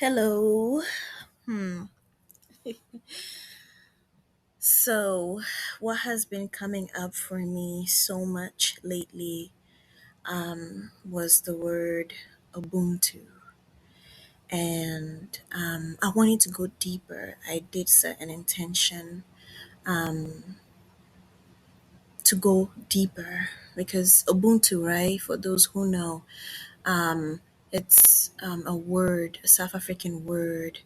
Hello. Hmm. So, what has been coming up for me so much lately was the word Ubuntu. And I wanted to go deeper. I did set an intention to go deeper because Ubuntu, right? For those who know, it's a word, a South African word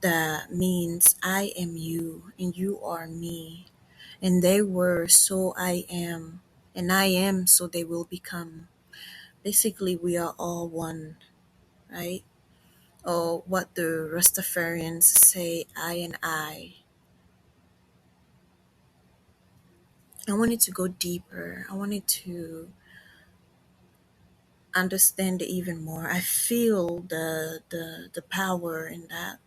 that means I am you and you are me. And they were, so I am, and I am, so they will become. Basically, we are all one, right? Or what the Rastafarians say, I and I. I wanted to go deeper. I wanted to understand it even more. I feel the power in that,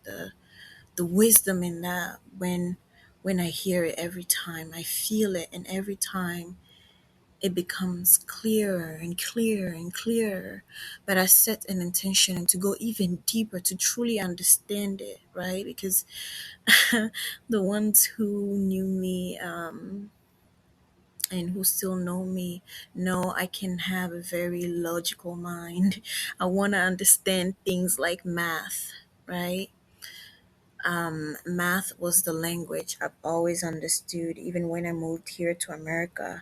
the wisdom in that when I hear it every time. I feel it, and every time it becomes clearer and clearer and clearer. But I set an intention to go even deeper to truly understand it, right? Because the ones who knew me and who still know me know I can have a very logical mind. I want to understand things like math, right? Math was the language I've always understood, even when I moved here to America,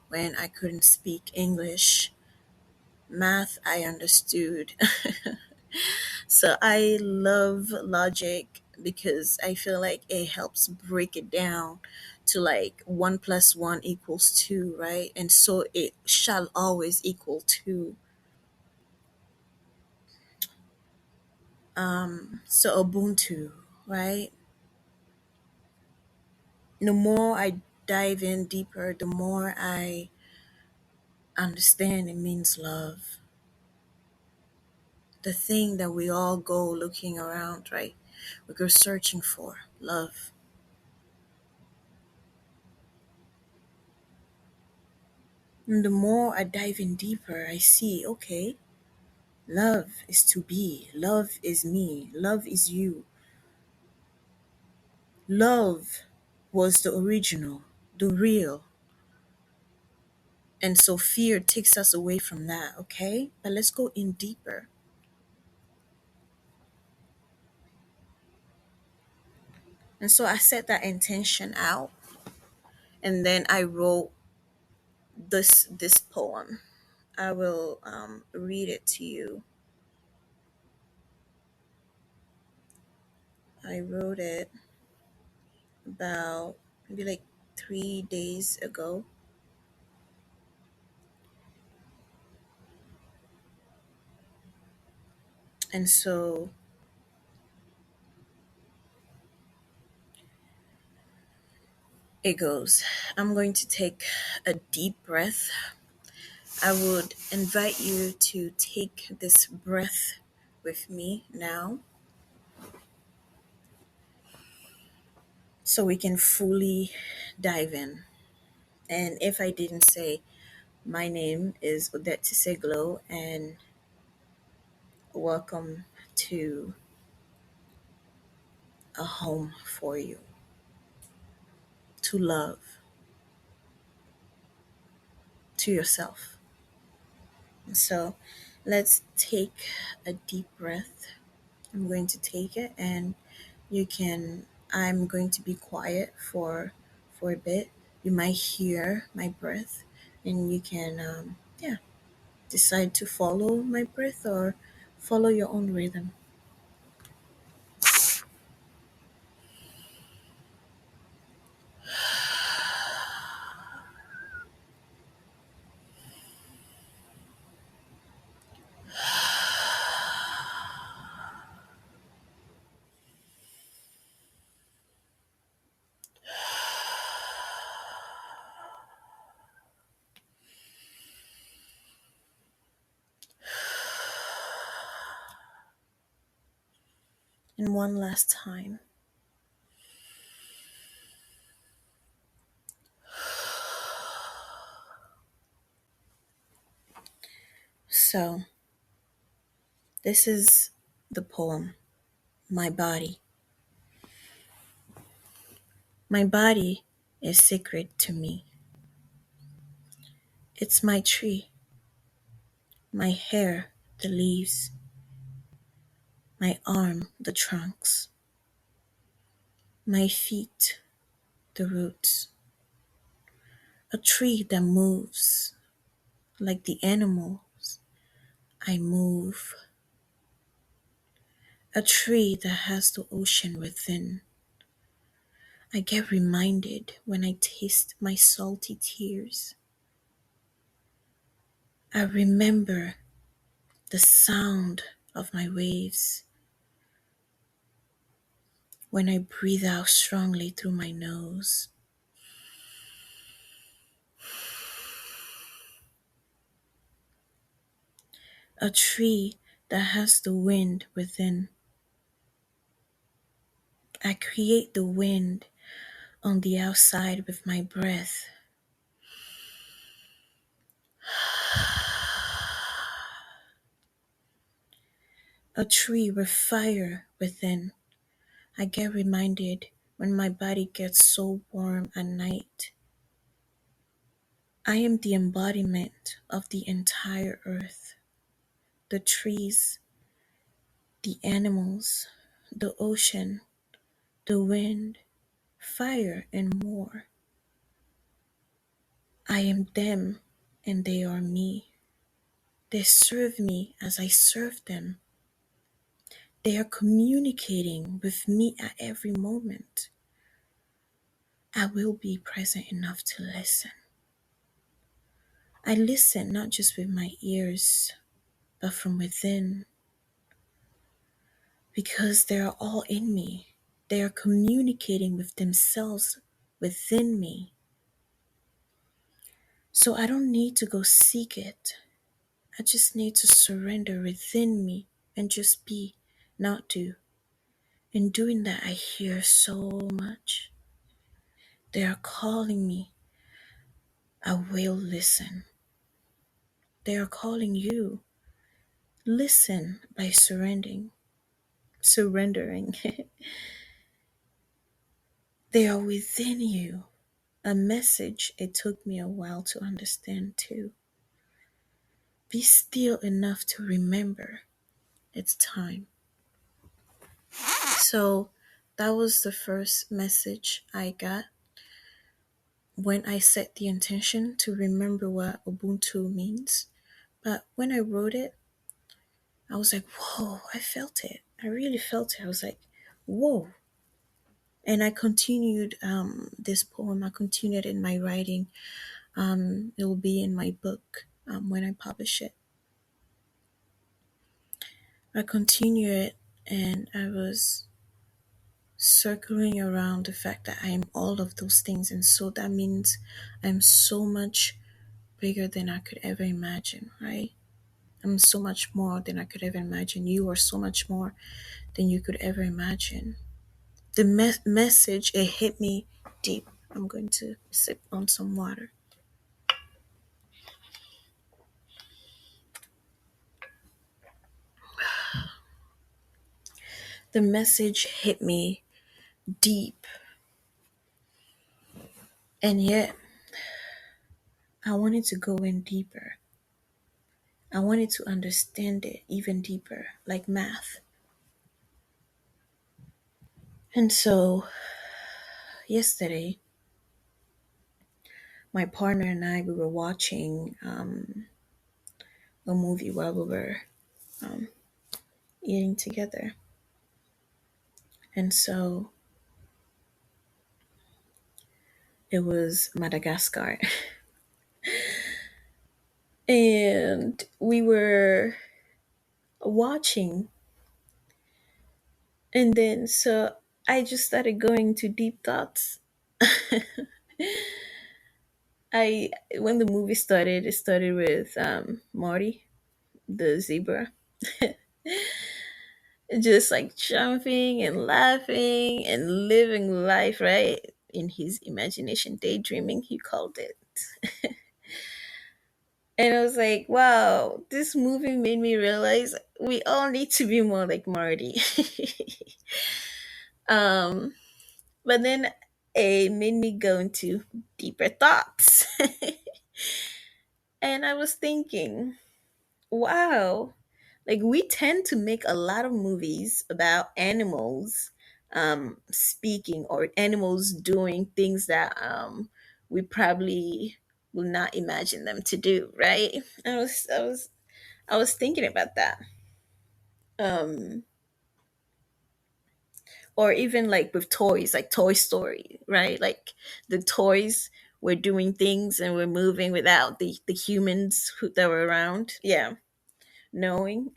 when I couldn't speak English. Math I understood. So I love logic because I feel like it helps break it down to like 1 plus 1 equals 2, right? And so it shall always equal 2. So Ubuntu, right? The more I dive in deeper, the more I understand it means love. The thing that we all go looking around, right? We go searching for love. And the more I dive in deeper, I see, okay, love is to be, love is me, love is you. Love was the original, the real. And so fear takes us away from that, okay? But let's go in deeper. And so I set that intention out, and then I wrote this poem. I will read it to you. I wrote it about maybe like 3 days ago. And so it goes. I'm going to take a deep breath. I would invite you to take this breath with me now so we can fully dive in. And if I didn't say, my name is Odette Tiseglo, and welcome to a home for you to love, to yourself. So let's take a deep breath. I'm going to take it, and you can I'm going to be quiet for a bit. You might hear my breath, and you can yeah, decide to follow my breath or follow your own rhythm. And one last time. So this is the poem. My body. My body is sacred to me. It's my tree, my hair, the leaves, my arm, the trunks, my feet, the roots. A tree that moves like the animals I move. A tree that has the ocean within. I get reminded when I taste my salty tears. I remember the sound of my waves when I breathe out strongly through my nose. A tree that has the wind within. I create the wind on the outside with my breath. A tree with fire within. I get reminded when my body gets so warm at night. I am the embodiment of the entire earth, the trees, the animals, the ocean, the wind, fire, and more. I am them and they are me. They serve me as I serve them. They are communicating with me at every moment. I will be present enough to listen. I listen not just with my ears, but from within, because they are all in me. They are communicating with themselves within me. So I don't need to go seek it. I just need to surrender within me and just be, not do. In doing that, I hear so much. They are calling me. I will listen. They are calling you. Listen by surrendering. Surrendering. They are within you. A message it took me a while to understand too. Be still enough to remember it's time. So that was the first message I got when I set the intention to remember what Ubuntu means. But when I wrote it, I was like, whoa, I felt it. I really felt it. I was like, whoa. And I continued this poem, I continued in my writing. It will be in my book when I publish it. I continued it and I was circling around the fact that I am all of those things. And so that means I'm so much bigger than I could ever imagine, right? I'm so much more than I could ever imagine. You are so much more than you could ever imagine. The message, it hit me deep. I'm going to sip on some water. The message hit me deep. And yet, I wanted to go in deeper. I wanted to understand it even deeper, like math. And so, yesterday, my partner and I, we were watching a movie while we were um, eating together. And so, it was Madagascar. And we were watching. And then, so I just started going to deep thoughts. When the movie started, it started with Marty, the zebra, just like jumping and laughing and living life, right? In his imagination, daydreaming, he called it. And I was like, wow, this movie made me realize we all need to be more like Marty. um, but then it made me go into deeper thoughts. And I was thinking, wow, like we tend to make a lot of movies about animals speaking or animals doing things that we probably will not imagine them to do, right? I was thinking about that. Um or even like with toys, like Toy Story, right? Like the toys were doing things and we're moving without the humans that were around. Yeah, knowing.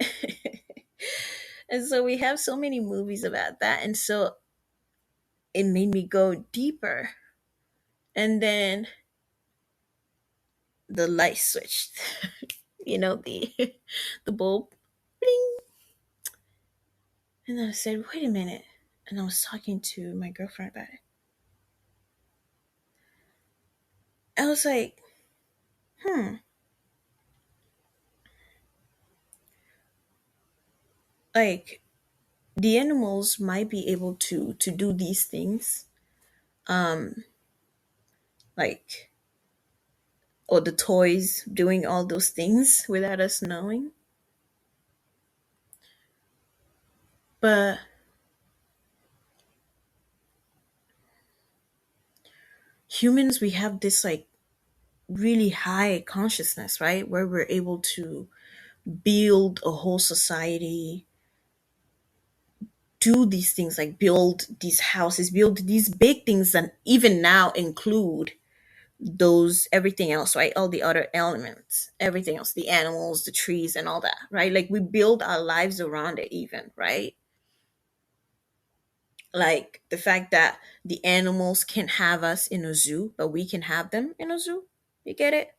And so we have so many movies about that. And so it made me go deeper. And then the light switched, the the bulb. Bling. And then I said, wait a minute. And I was talking to my girlfriend about it. I was like, hmm, like the animals might be able to do these things, um, like or the toys doing all those things without us knowing. But humans, we have this like really high consciousness, right? Where we're able to build a whole society, do these things like build these houses, build these big things that even now include those everything else, right? All the other elements, everything else, the animals, the trees, and all that, right? Like we build our lives around it, even, right? Like the fact that the animals can have us in a zoo, but we can have them in a zoo. You get it?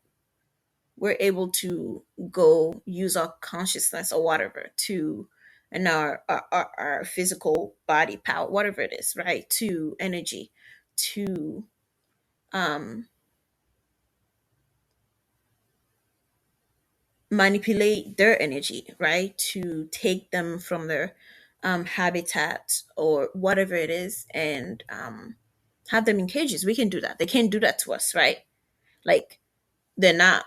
We're able to go use our consciousness or whatever to and our physical body power, whatever it is, right? To energy, to um manipulate their energy, right? To take them from their habitat or whatever it is and have them in cages. We can do that. They can't do that to us, right? Like they're not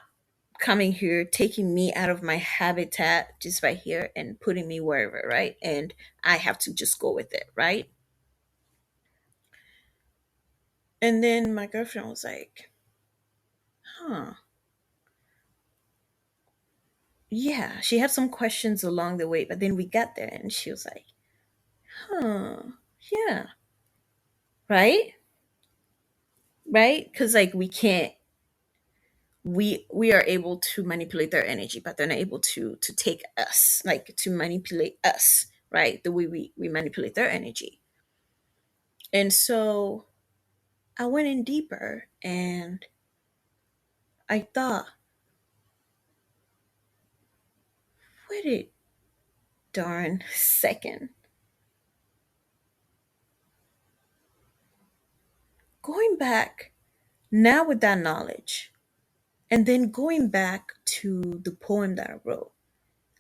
coming here, taking me out of my habitat just right here and putting me wherever, right? And I have to just go with it, right? And then my girlfriend was like, huh, yeah. She had some questions along the way, but then we got there and she was like, huh, yeah, right? Right? Because like we are able to manipulate their energy, but they're not able to take us, like to manipulate us, right? The way we manipulate their energy. And so I went in deeper and I thought, wait a darn second. Going back now with that knowledge, and then going back to the poem that I wrote,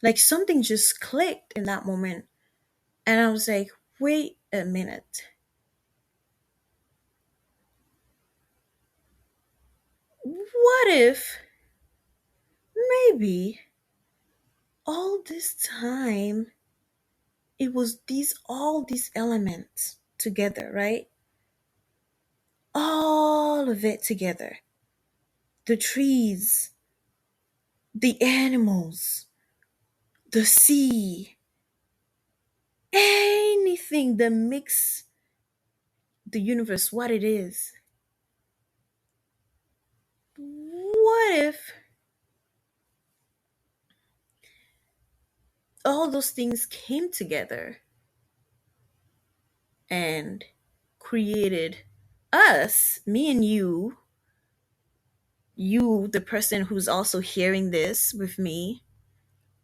like something just clicked in that moment. And I was like, wait a minute. What if maybe all this time it was all these elements together, right? All of it together. The trees, the animals, the sea, anything that makes the universe what it is. What if all those things came together and created us, me and you, the person who's also hearing this with me,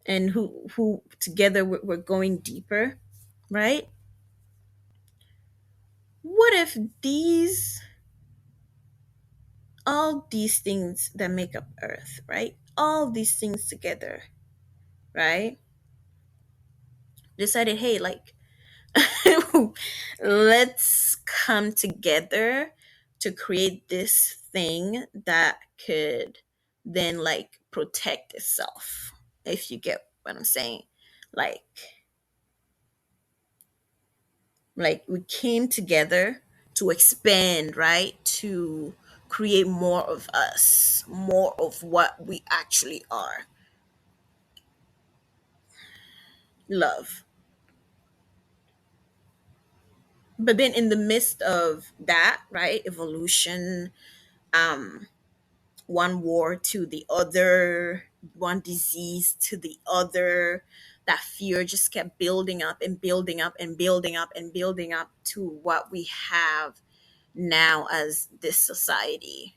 and who together we're going deeper, right? What if these all these things that make up Earth, right? All these things together, right? Decided, hey, like, let's come together to create this thing that could then like protect itself, if you get what I'm saying. Like, we came together to expand, right? To create more of us, more of what we actually are. Love. But then in the midst of that, right, evolution, um one war to the other, one disease to the other, that fear just kept building up and building up and building up and building up to what we have now as this society.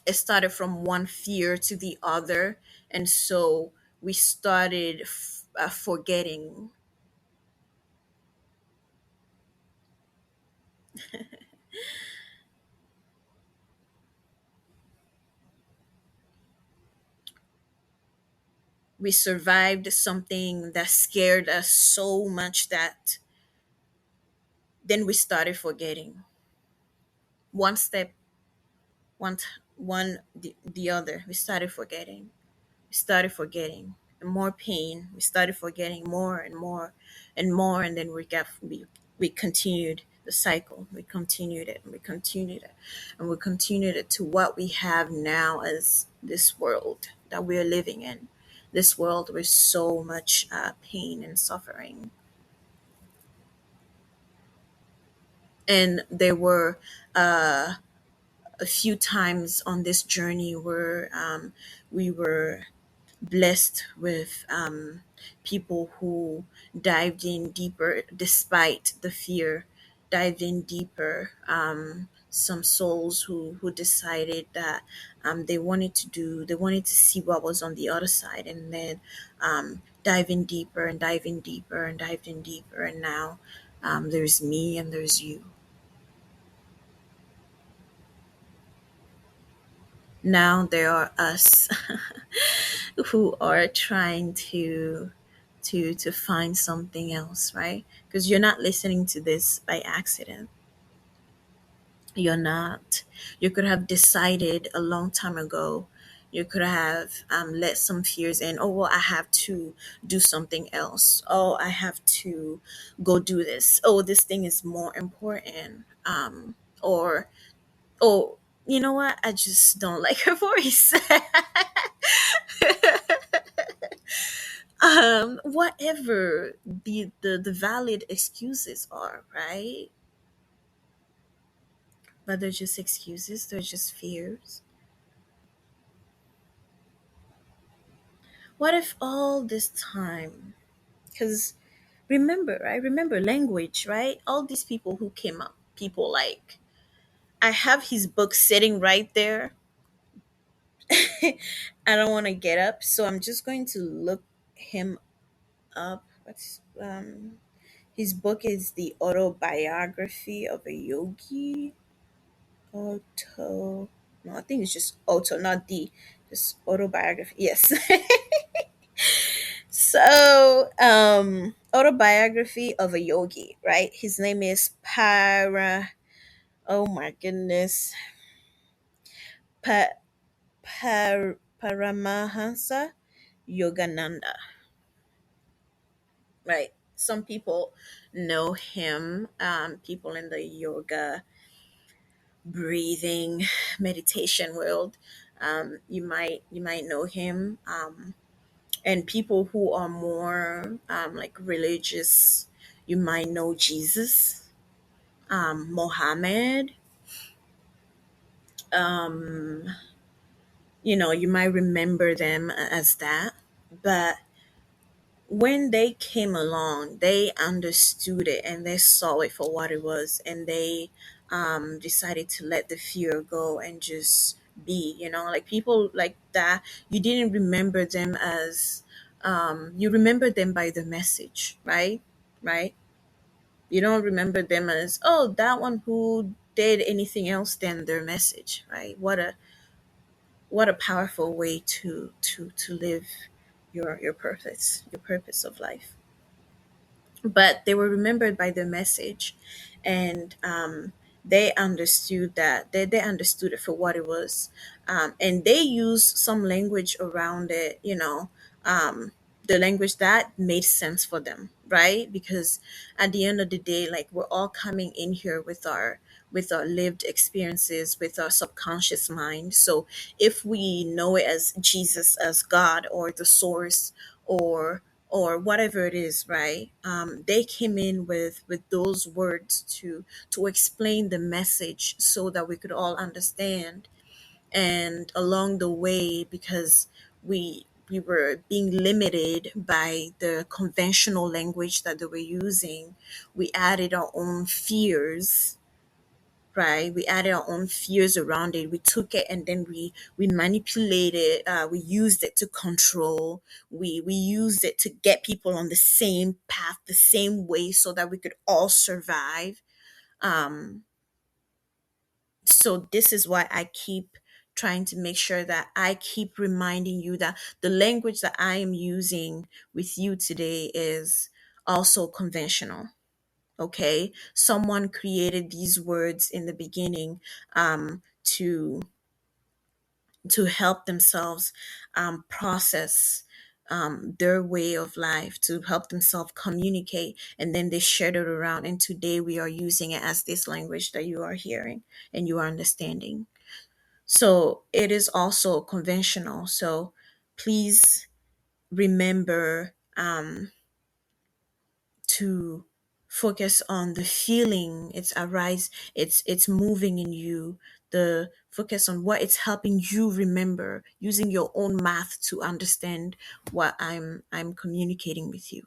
It started from one fear to the other, and so we started forgetting. We survived something that scared us so much that then we started forgetting. One step, the other, we started forgetting. We started forgetting. And more pain, we started forgetting more and more and more, and then we continued the cycle. We continued it, and we continued it, and we continued it to what we have now as this world that we're living in. This world with so much pain and suffering. And there were a few times on this journey where we were blessed with people who dived in deeper despite the fear, dived in deeper. Some souls who decided that they wanted to see what was on the other side, and then dive in deeper and dive in deeper and dived in deeper. And now there's me and there's you. Now there are us who are trying to find something else, right? Because you're not listening to this by accident. You're not. You could have decided a long time ago. You could have let some fears in. Oh, well, I have to do something else. Oh, I have to go do this. Oh, this thing is more important. Or, oh, you know what? I just don't like her voice. Whatever the valid excuses are, right? But they're just excuses, they're just fears. What if all this time, because remember, right? Remember language, right? All these people who came up, people like, I have his book sitting right there. I don't want to get up, so I'm just going to look him up. What's his book is The Autobiography of a Yogi. Auto. No, I think it's just auto, not the. Just autobiography. Yes. So, autobiography of a yogi, right? His name is Para. Oh my goodness, Paramahansa Yogananda, right? Some people know him. People in the yoga, breathing, meditation world. You might know him. And people who are more like religious, you might know Jesus, Mohammed. um, you might remember them as that. But when they came along, they understood it and they saw it for what it was, and they decided to let the fear go and just be, like people like that. You didn't remember them as, you remember them by the message, right? Right? You don't remember them as, oh, that one who did anything else than their message, right? What a powerful way to live your purpose of life. But they were remembered by the message, and they understood that they understood it for what it was, and they used some language around it, um, the language that made sense for them, right? Because at the end of the day, like, we're all coming in here with our lived experiences, with our subconscious mind. So if we know it as Jesus, as God, or the source, or whatever it is, right? They came in with those words to explain the message so that we could all understand. And along the way, because we were being limited by the conventional language that they were using, we added our own fears, right? We added our own fears around it. We took it and then we manipulated it. We used it to control. We used it to get people on the same path, the same way, so that we could all survive. Um, so this is why I keep trying to make sure that I keep reminding you that the language that I am using with you today is also conventional. Okay, someone created these words in the beginning, to help themselves process their way of life, to help themselves communicate, and then they shared it around, and today we are using it as this language that you are hearing and you are understanding. So it is also conventional. So please remember, to focus on the feeling it's moving in you, the focus on what it's helping you remember, using your own math to understand what I'm communicating with you.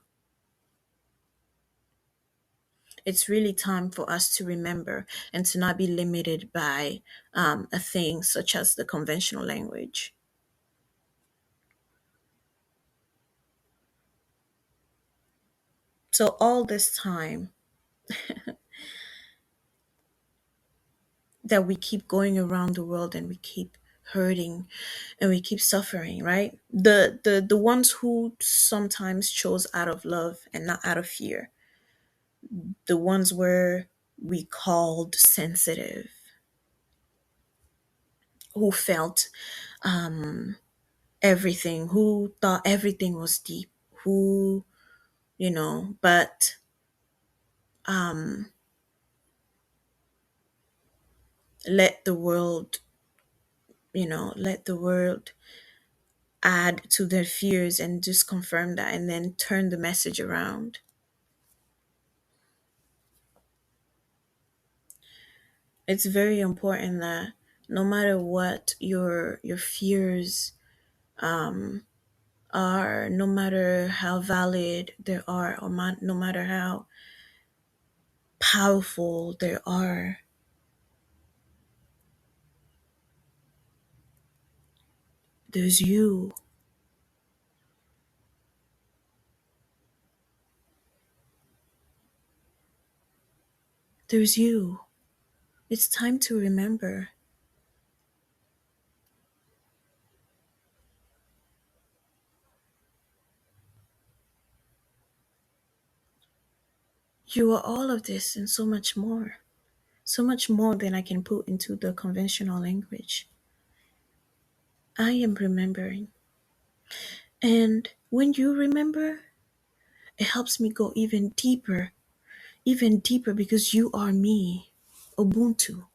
It's really time for us to remember and to not be limited by a thing such as the conventional language. So all this time that we keep going around the world and we keep hurting and we keep suffering, right? The ones who sometimes chose out of love and not out of fear, the ones where we called sensitive, who felt everything, who thought everything was deep, who, but let the world, let the world add to their fears and just confirm that and then turn the message around. It's very important that no matter what your fears are, no matter how valid they are, or no matter how powerful they are, there's you. There's you. It's time to remember. You are all of this and so much more. So much more than I can put into the conventional language. I am remembering. And when you remember, it helps me go even deeper, because you are me. Ubuntu.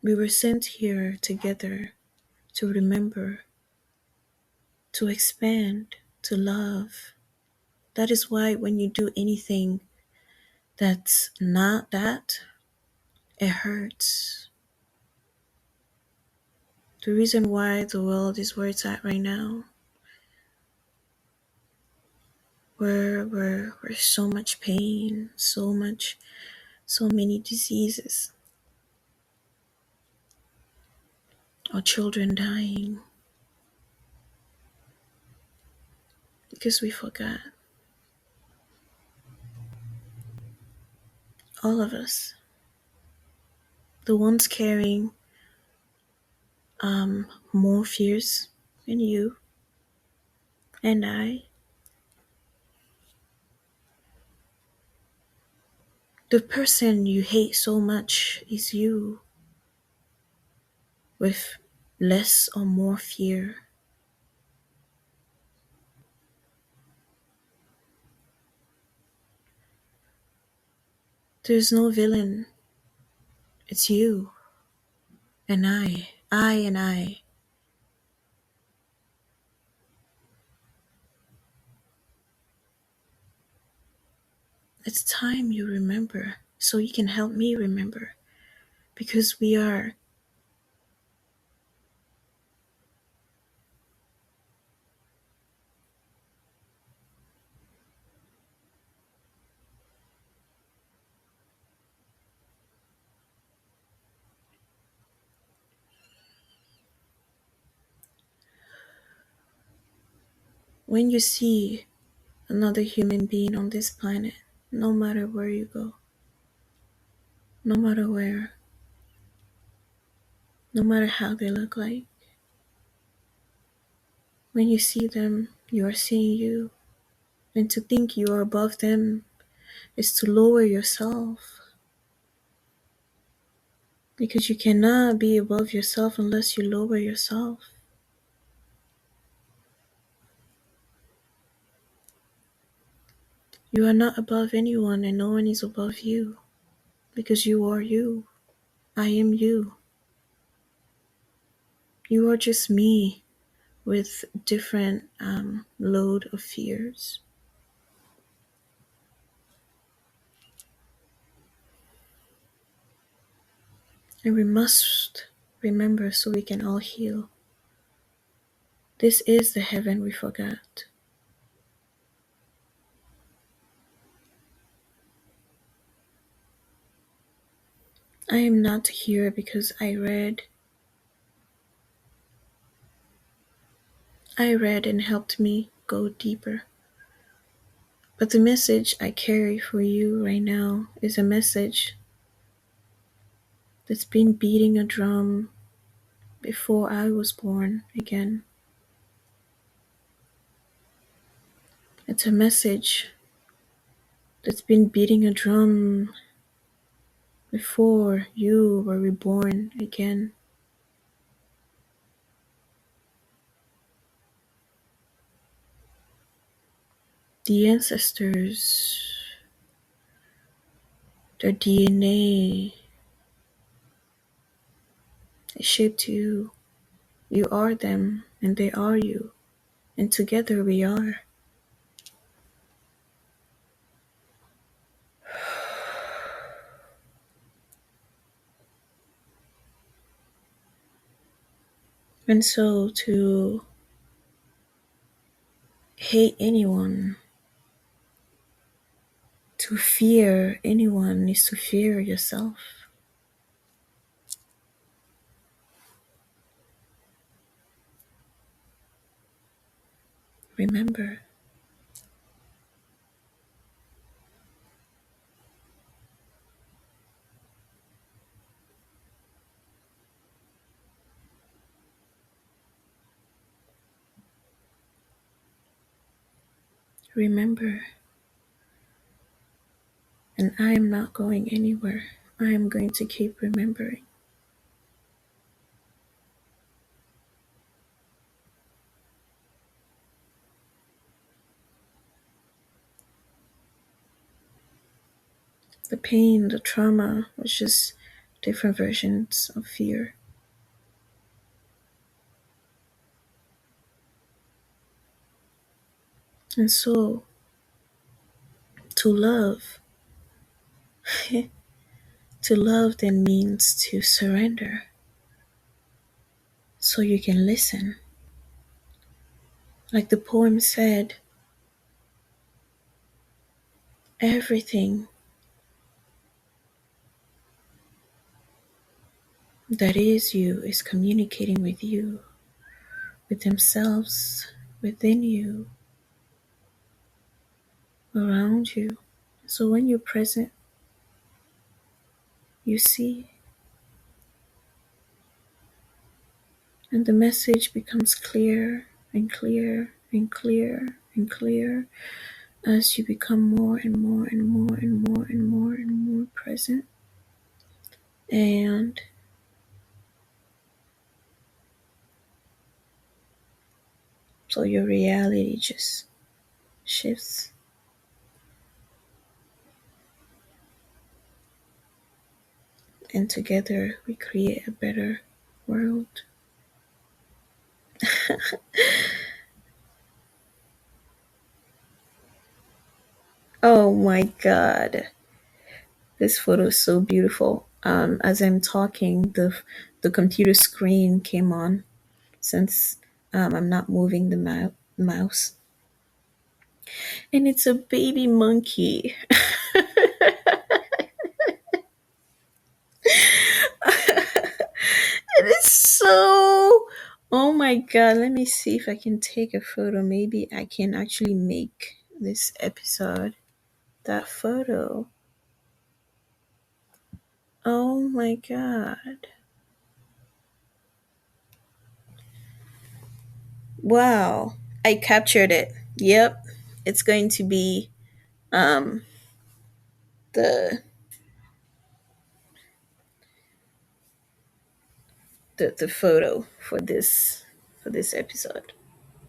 We were sent here together to remember, to expand, to love. That is why when you do anything that's not that, it hurts. The reason why the world is where it's at right now, where so much pain, so many diseases, our children dying, because we forgot. All of us, the ones carrying more fears than you and I, the person you hate so much is you with less or more fear. There's no villain, it's you and I and I. It's time you remember so you can help me remember because we are. When you see another human being on this planet, no matter where you go, no matter where, no matter how they look like, when you see them, you are seeing you. And to think you are above them is to lower yourself. Because you cannot be above yourself unless you lower yourself. You are not above anyone and no one is above you. Because you are you. I am you. You are just me with different load of fears. And we must remember so we can all heal. This is the heaven we forgot. I am not here because I read and helped me go deeper. But the message I carry for you right now is a message that's been beating a drum before I was born again. It's a message that's been beating a drum before you were reborn again. The ancestors, their DNA, it shaped you. You are them, and they are you. And together we are. And so to hate anyone, to fear anyone is to fear yourself. Remember, remember. And I am not going anywhere. I am going to keep remembering. The pain, the trauma was just different versions of fear. And so, to love, to love then means to surrender so you can listen. Like the poem said, everything that is you is communicating with you, with themselves, within you. around you. So when you're present, you see, and the message becomes clear and clear and clear and clear as you become more and more and more and more and more and more present. And so your reality just shifts. And together we create a better world. Oh my God. This photo is so beautiful. As I'm talking, the computer screen came on since I'm not moving the mouse. And it's a baby monkey. It is so. Oh my God. Let me see if I can take a photo. Maybe I can actually make this episode that photo. Oh my God. Wow. I captured it. Yep. It's going to be um the the photo for this episode.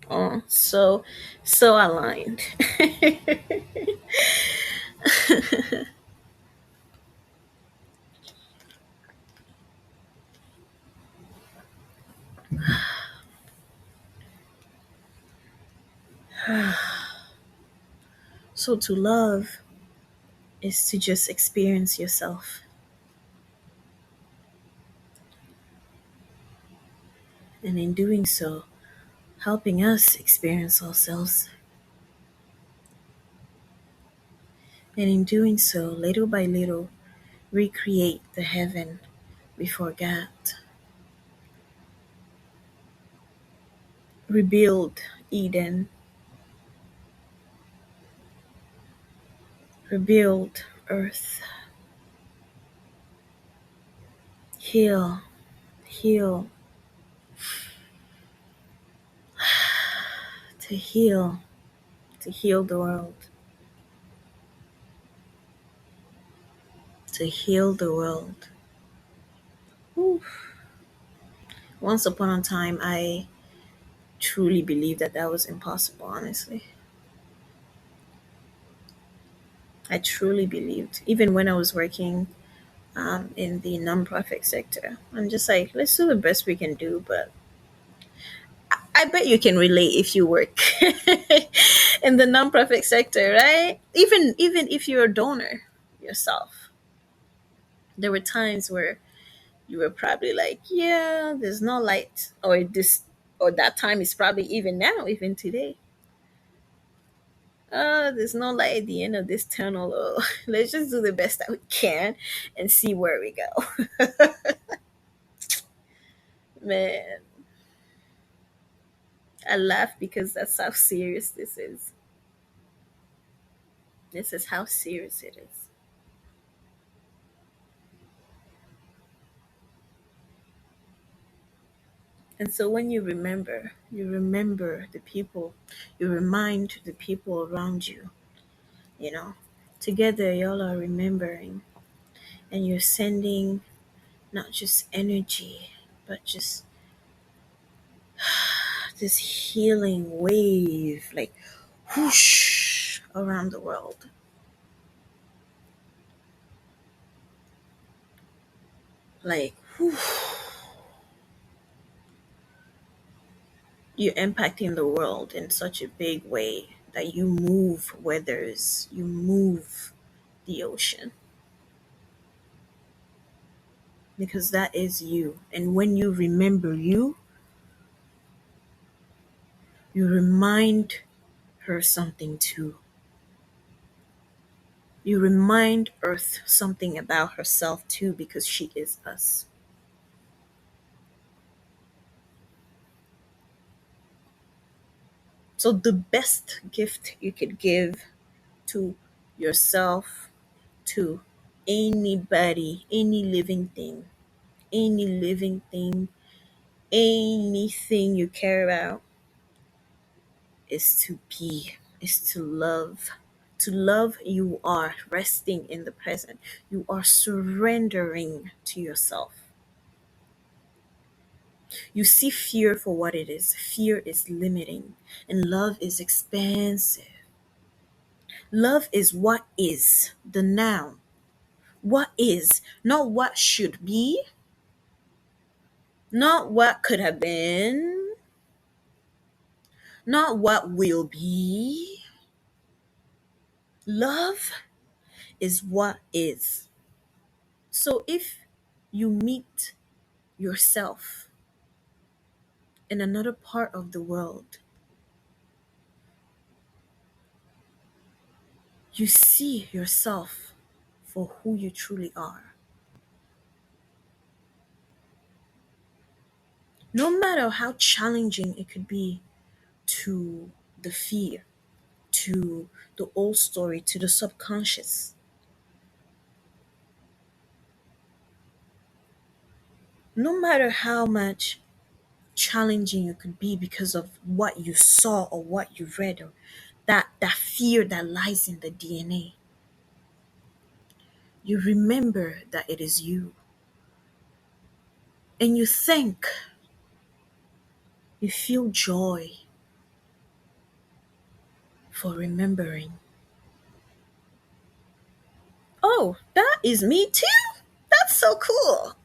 Oh, so so aligned. So to love is to just experience yourself, and in doing so, helping us experience ourselves. And in doing so, little by little, recreate the heaven we forgot. Rebuild Eden, rebuild Earth, heal, heal, to heal, to heal the world, to heal the world. Oof. Once upon a time, I truly believed that that was impossible, honestly. I truly believed, even when I was working in the nonprofit sector. I'm just like, let's do the best we can do, but I bet you can relate if you work in the nonprofit sector, right? Even if you're a donor yourself, there were times where you were probably like, yeah, there's no light, or this, or that time is probably even now, even today. There's no light at the end of this tunnel. Oh, let's just do the best that we can and see where we go. Man, I laugh because that's how serious this is. This is how serious it is. And so when you remember the people, you remind the people around you, you know, together y'all are remembering, and you're sending not just energy, but just this healing wave, like whoosh around the world. Like, whoosh, you're impacting the world in such a big way that you move weathers, you move the ocean, because that is you. And when you remember you remind her something too. You remind Earth something about herself too, because she is us. So, the best gift you could give to yourself, to anybody, any living thing, anything you care about, is to be, is to love. To love, you are resting in the present. You are surrendering to yourself. You see fear for what it is. Fear is limiting, and love is expansive. Love is what is, the noun. What is, not what should be, not what could have been, not what will be. Love is what is. So if you meet yourself in another part of the world, you see yourself for who you truly are. No matter how challenging it could be to the fear, to the old story, to the subconscious, no matter how much challenging it could be because of what you saw or what you read, or that fear that lies in the DNA, you remember that it is you, and you think, you feel joy for remembering. Oh, that is me too. That's so cool.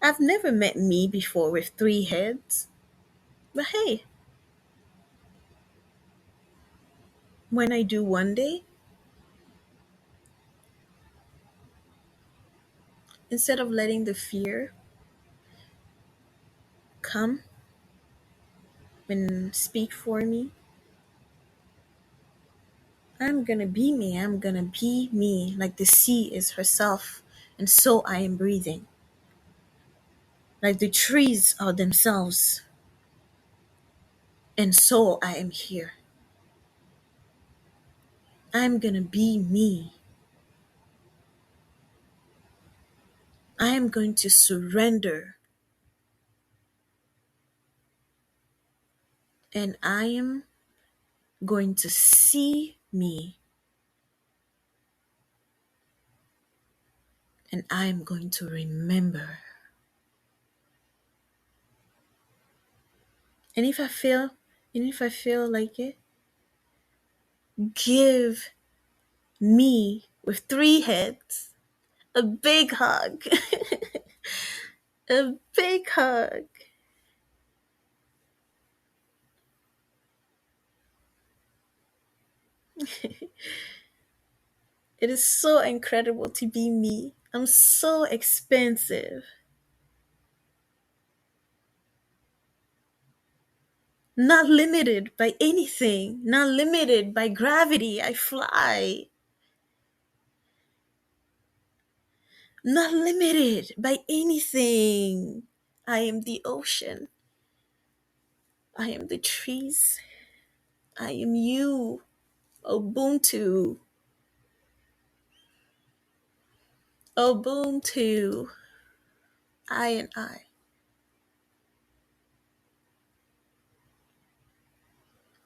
I've never met me before with three heads. But hey, when I do one day, instead of letting the fear come and speak for me, I'm gonna be me. I'm gonna be me. Like the sea is herself, and so I am breathing. Like the trees are themselves, and so I am here. I'm gonna be me. I am going to surrender, and I am going to see me, and I am going to remember. And if I feel, and if I feel like it, give me with three heads a big hug. A big hug. It is so incredible to be me. I'm so expensive. Not limited by anything, not limited by gravity. I fly. Not limited by anything. I am the ocean. I am the trees. I am you. Ubuntu. Ubuntu. I and I.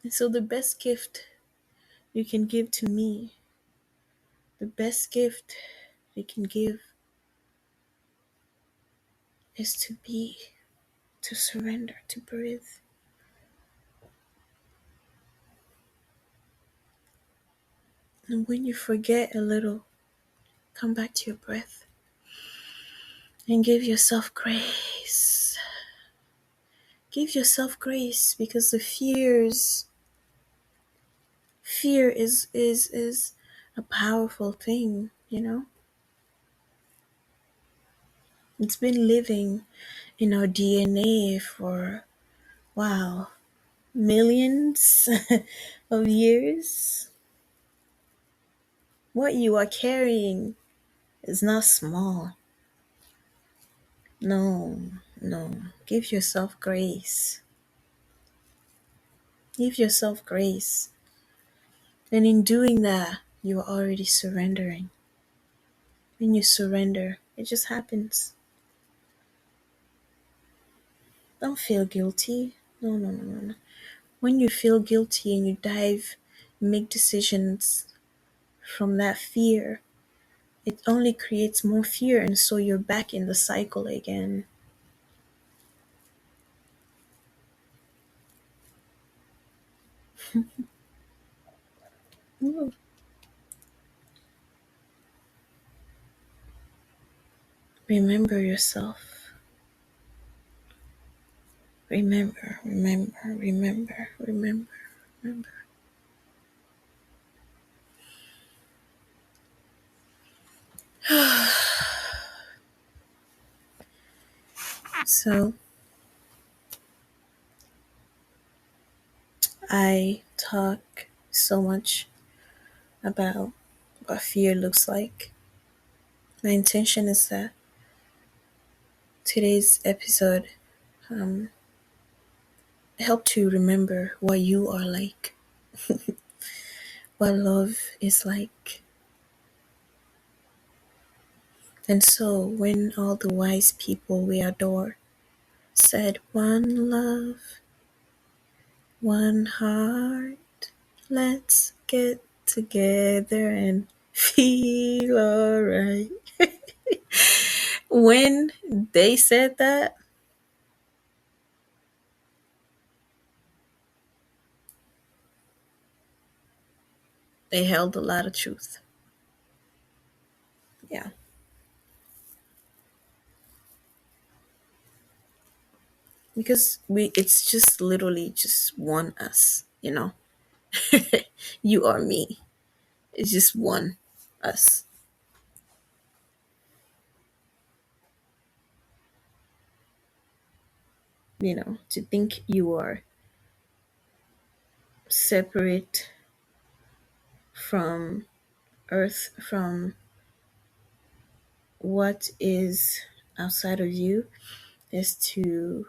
And so the best gift you can give to me, the best gift you can give is to be, to surrender, to breathe. And when you forget a little, come back to your breath and give yourself grace. Give yourself grace, because the fear is a powerful thing, you know? It's been living in our DNA for, wow, millions of years. What you are carrying is not small. No, no. Give yourself grace. Give yourself grace. And in doing that, you are already surrendering. When you surrender, it just happens. Don't feel guilty. No, no, no, no, no. When you feel guilty and you dive, make decisions from that fear, it only creates more fear. And so you're back in the cycle again. Ooh. Remember yourself. Remember, remember, remember, remember, remember. So I talk so much about what fear looks like. My intention is that today's episode um, helped you remember what you are like, what love is like. And so when all the wise people we adore said, "One love, one heart, let's get together and feel alright." When they said that, they held a lot of truth. Yeah. Because it's just literally just one us, you know. You are me. It's just one us. You know, to think you are separate from earth, from what is outside of you, is to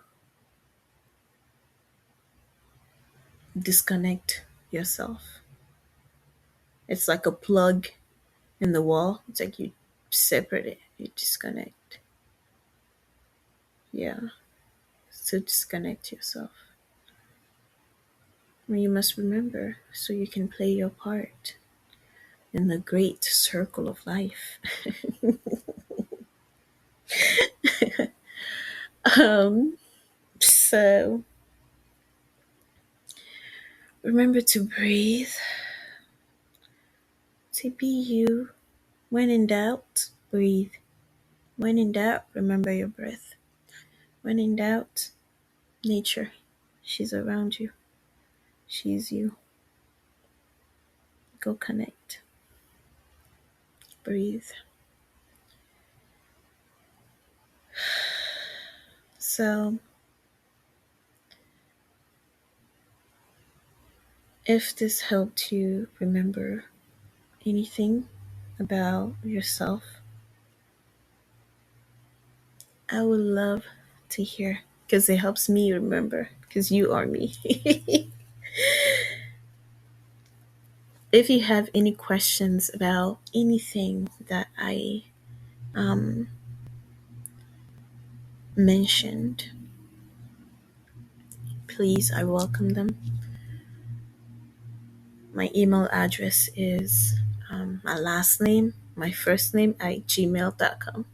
disconnect yourself. It's like a plug in the wall. It's like you separate it, you disconnect. Yeah, to disconnect yourself. Well, you must remember so you can play your part in the great circle of life. um, so remember to breathe, to be you. When in doubt, breathe. When in doubt, remember your breath. When in doubt, nature, she's around you. She's you. Go connect. Breathe. So, if this helped you remember anything about yourself, I would love to hear because it helps me remember because you are me. If you have any questions about anything that I um, mentioned, please, I welcome them. My email address is my last name, my first name at gmail.com.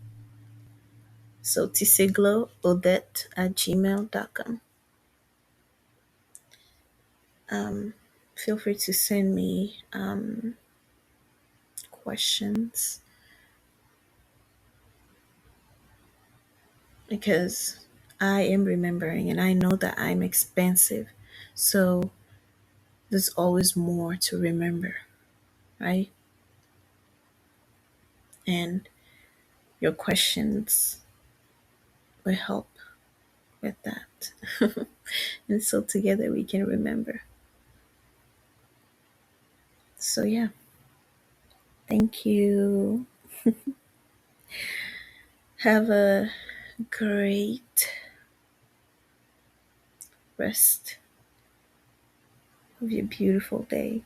So Tisiglo Odette at gmail.com. Feel free to send me questions because I am remembering and I know that I'm expansive. So there's always more to remember, right? And your questions will help with that. And so together we can remember. So, yeah, thank you. Have a great rest of your beautiful day.